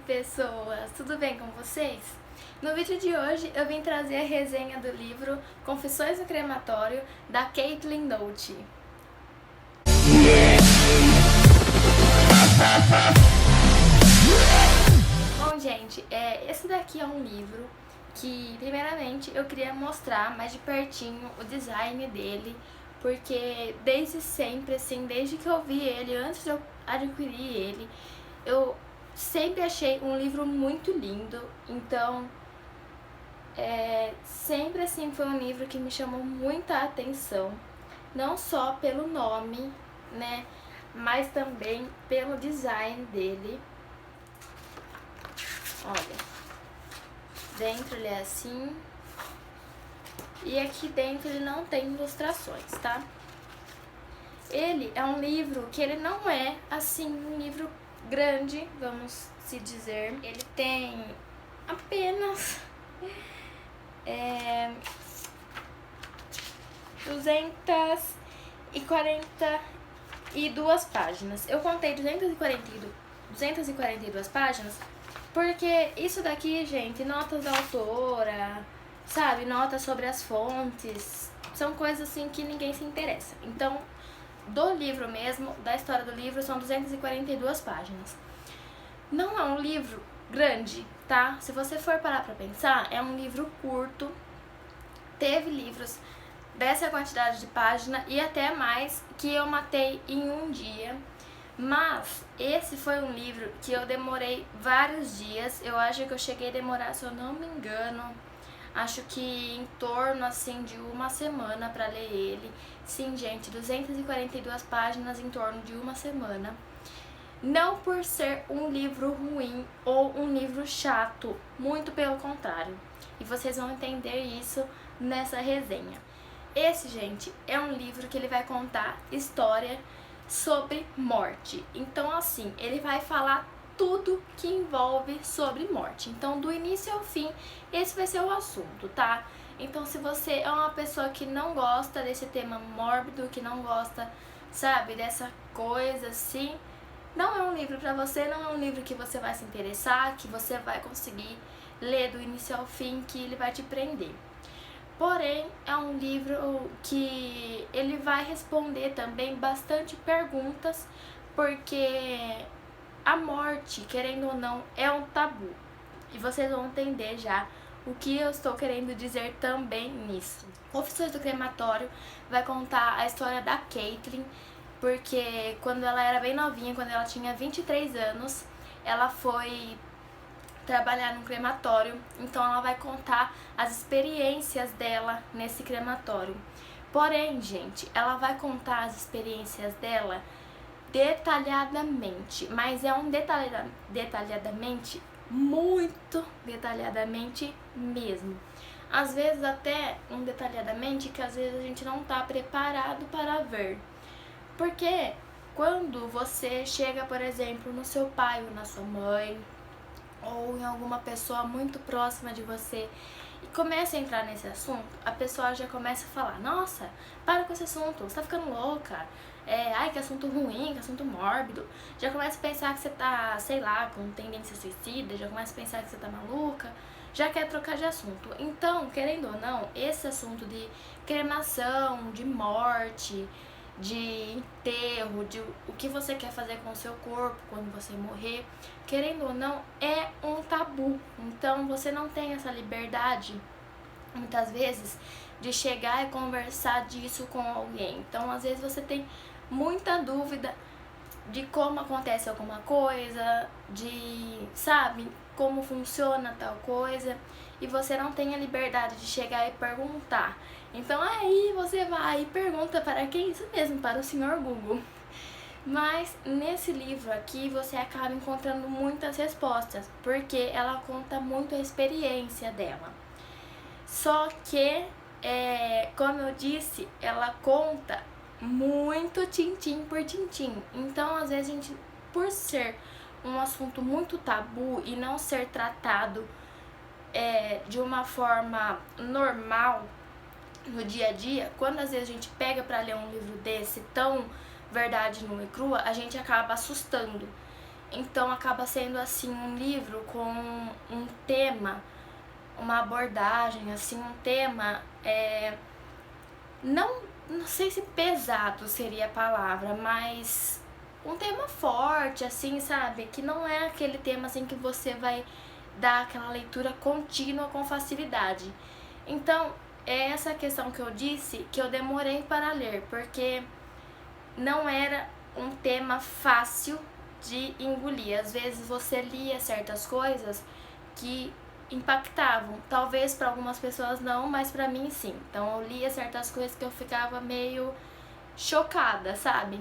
pessoas! Tudo bem com vocês? No vídeo de hoje eu vim trazer a resenha do livro Confissões no Crematório, da Caitlin Doughty. Bom, gente, esse daqui é um livro que, primeiramente, eu queria mostrar mais de pertinho o design dele, porque desde sempre, assim, desde que eu vi ele, antes de eu adquirir ele, eu sempre achei um livro muito lindo. Então, sempre assim foi um livro que me chamou muita atenção, não só pelo nome, né, mas também pelo design dele. Olha, dentro ele é assim, e aqui dentro ele não tem ilustrações, tá? Ele é um livro que ele não é assim um livro grande, vamos se dizer. Ele tem apenas 242 páginas. Eu contei 242 páginas porque isso daqui, gente, notas da autora, sabe, notas sobre as fontes, são coisas assim que ninguém se interessa. Então, do livro mesmo, da história do livro, são 242 páginas. Não é um livro grande, tá? Se você for parar pra pensar, é um livro curto. Teve livros dessa quantidade de página e até mais que eu matei em um dia. Mas esse foi um livro que eu demorei vários dias. Eu acho que eu cheguei a demorar, se eu não me engano, acho que em torno assim de uma semana pra ler ele. Sim, gente, 242 páginas em torno de uma semana. Não por ser um livro ruim ou um livro chato, muito pelo contrário. E vocês vão entender isso nessa resenha. Esse, gente, é um livro que ele vai contar história sobre morte. Então, assim, ele vai falar tudo que envolve sobre morte. Então, do início ao fim, esse vai ser o assunto, tá? Então, se você é uma pessoa que não gosta desse tema mórbido, que não gosta, sabe, dessa coisa assim, não é um livro pra você, não é um livro que você vai se interessar, que você vai conseguir ler do início ao fim, que ele vai te prender. Porém, é um livro que ele vai responder também bastante perguntas, porque a morte, querendo ou não, é um tabu. E vocês vão entender já o que eu estou querendo dizer também nisso. Confissões do Crematório vai contar a história da Caitlin, porque quando ela era bem novinha, quando ela tinha 23 anos, ela foi trabalhar num crematório. Então ela vai contar as experiências dela nesse crematório. Porém, gente, ela vai contar as experiências dela detalhadamente, mas é um detalhadamente, muito detalhadamente mesmo. Às vezes até um detalhadamente que às vezes a gente não tá preparado para ver. Porque quando você chega, por exemplo, no seu pai ou na sua mãe, ou em alguma pessoa muito próxima de você, e começa a entrar nesse assunto, a pessoa já começa a falar: nossa, para com esse assunto, você tá ficando louca, ai, que assunto ruim, que assunto mórbido. Já começa a pensar que você tá, sei lá, com tendência suicida, já começa a pensar que você tá maluca, já quer trocar de assunto. Então, querendo ou não, esse assunto de cremação, de morte, de enterro, de o que você quer fazer com o seu corpo quando você morrer, querendo ou não, é um tabu. Então você não tem essa liberdade, muitas vezes, de chegar e conversar disso com alguém. Então às vezes você tem muita dúvida de como acontece alguma coisa, de, sabe, como funciona tal coisa, e você não tem a liberdade de chegar e perguntar. Então aí você vai e pergunta para quem? Isso mesmo, para o Senhor Google. Mas nesse livro aqui você acaba encontrando muitas respostas, porque ela conta muito a experiência dela. Só que, como eu disse, ela conta muito tintim por tintim. Então, às vezes, a gente, por ser um assunto muito tabu e não ser tratado de uma forma normal no dia a dia, quando às vezes a gente pega pra ler um livro desse tão verdade nua e crua, a gente acaba assustando. Então acaba sendo assim um livro com um tema, uma abordagem, assim, um tema, não sei se pesado seria a palavra, mas um tema forte, assim, sabe? Que não é aquele tema assim que você vai dar aquela leitura contínua com facilidade. Então, é essa questão que eu disse que eu demorei para ler, porque não era um tema fácil de engolir. Às vezes você lia certas coisas que impactavam. Talvez para algumas pessoas não, mas para mim sim. Então eu lia certas coisas que eu ficava meio chocada, sabe?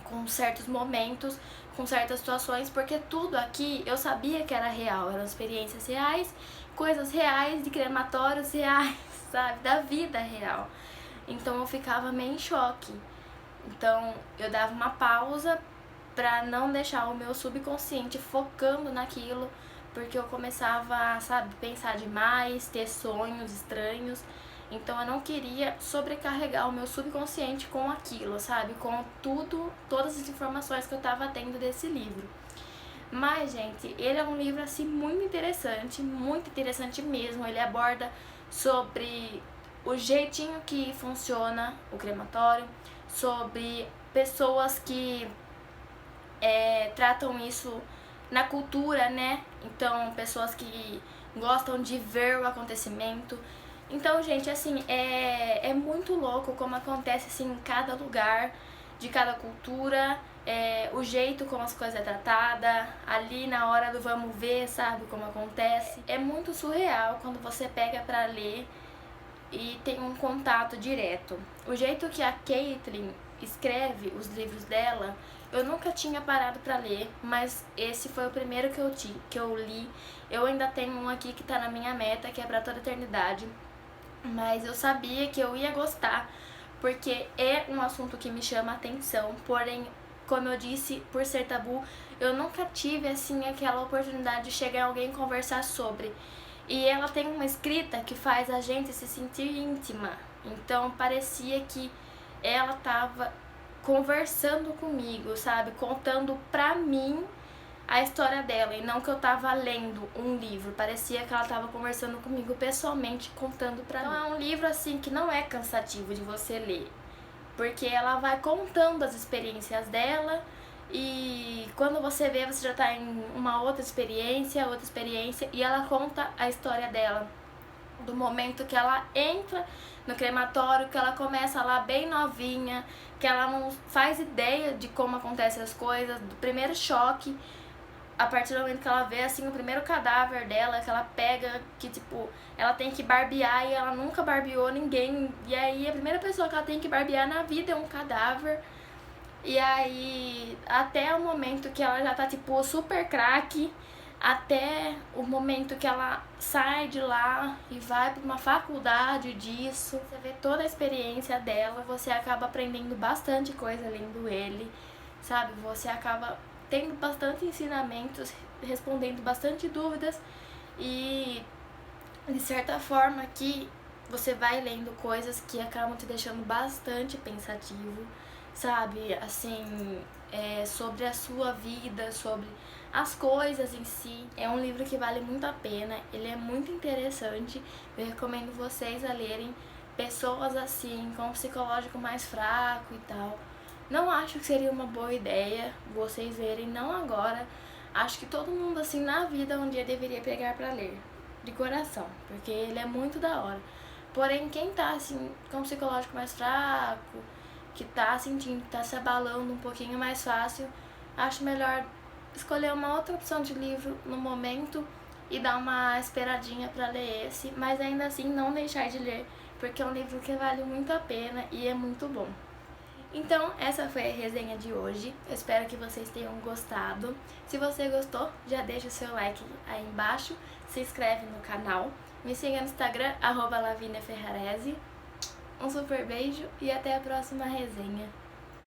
Com certos momentos, com certas situações, porque tudo aqui eu sabia que era real, eram experiências reais, coisas reais, de crematórios reais, sabe? Da vida real. Então eu ficava meio em choque. Então eu dava uma pausa pra não deixar o meu subconsciente focando naquilo, porque eu começava, sabe, pensar demais, ter sonhos estranhos. Então eu não queria sobrecarregar o meu subconsciente com aquilo, sabe? Com tudo, todas as informações que eu tava tendo desse livro. Mas, gente, ele é um livro assim muito interessante mesmo. Ele aborda sobre o jeitinho que funciona o crematório, sobre pessoas que tratam isso na cultura, né? Então, pessoas que gostam de ver o acontecimento. Então, gente, assim, é muito louco como acontece assim em cada lugar, de cada cultura, o jeito como as coisas é tratada, ali na hora do vamos ver, sabe, como acontece. É muito surreal quando você pega pra ler e tem um contato direto. O jeito que a Caitlin escreve os livros dela, eu nunca tinha parado pra ler, mas esse foi o primeiro que eu li. Eu ainda tenho um aqui que tá na minha meta, que é pra toda a eternidade. Mas eu sabia que eu ia gostar, porque é um assunto que me chama a atenção, porém, como eu disse, por ser tabu, eu nunca tive, assim, aquela oportunidade de chegar alguém e conversar sobre. E ela tem uma escrita que faz a gente se sentir íntima, então parecia que ela tava conversando comigo, sabe, contando pra mim a história dela, e não que eu tava lendo um livro, parecia que ela tava conversando comigo pessoalmente, contando pra mim. Então é um livro assim que não é cansativo de você ler, porque ela vai contando as experiências dela, e quando você vê, você já tá em uma outra experiência, e ela conta a história dela, do momento que ela entra no crematório, que ela começa lá bem novinha, que ela não faz ideia de como acontecem as coisas, do primeiro choque, a partir do momento que ela vê, assim, o primeiro cadáver dela, que ela pega, que, tipo, ela tem que barbear e ela nunca barbeou ninguém. E aí, a primeira pessoa que ela tem que barbear na vida é um cadáver. E aí, até o momento que ela já tá, tipo, super craque, até o momento que ela sai de lá e vai pra uma faculdade disso. Você vê toda a experiência dela, você acaba aprendendo bastante coisa lendo ele, sabe? Você acaba tendo bastante ensinamentos, respondendo bastante dúvidas e, de certa forma, que você vai lendo coisas que acabam te deixando bastante pensativo, sabe? Assim, sobre a sua vida, sobre as coisas em si. É um livro que vale muito a pena, ele é muito interessante, eu recomendo vocês a lerem. Pessoas assim, com um psicológico mais fraco e tal, não acho que seria uma boa ideia vocês lerem, não agora. Acho que todo mundo assim na vida um dia deveria pegar pra ler, de coração, porque ele é muito da hora. Porém, quem tá assim com um psicológico mais fraco, que tá sentindo que tá se abalando um pouquinho mais fácil, acho melhor escolher uma outra opção de livro no momento e dar uma esperadinha pra ler esse, mas ainda assim não deixar de ler, porque é um livro que vale muito a pena e é muito bom. Então, essa foi a resenha de hoje. Eu espero que vocês tenham gostado. Se você gostou, já deixa o seu like aí embaixo, se inscreve no canal, me siga no Instagram, @laviniaferrarese. Um super beijo e até a próxima resenha.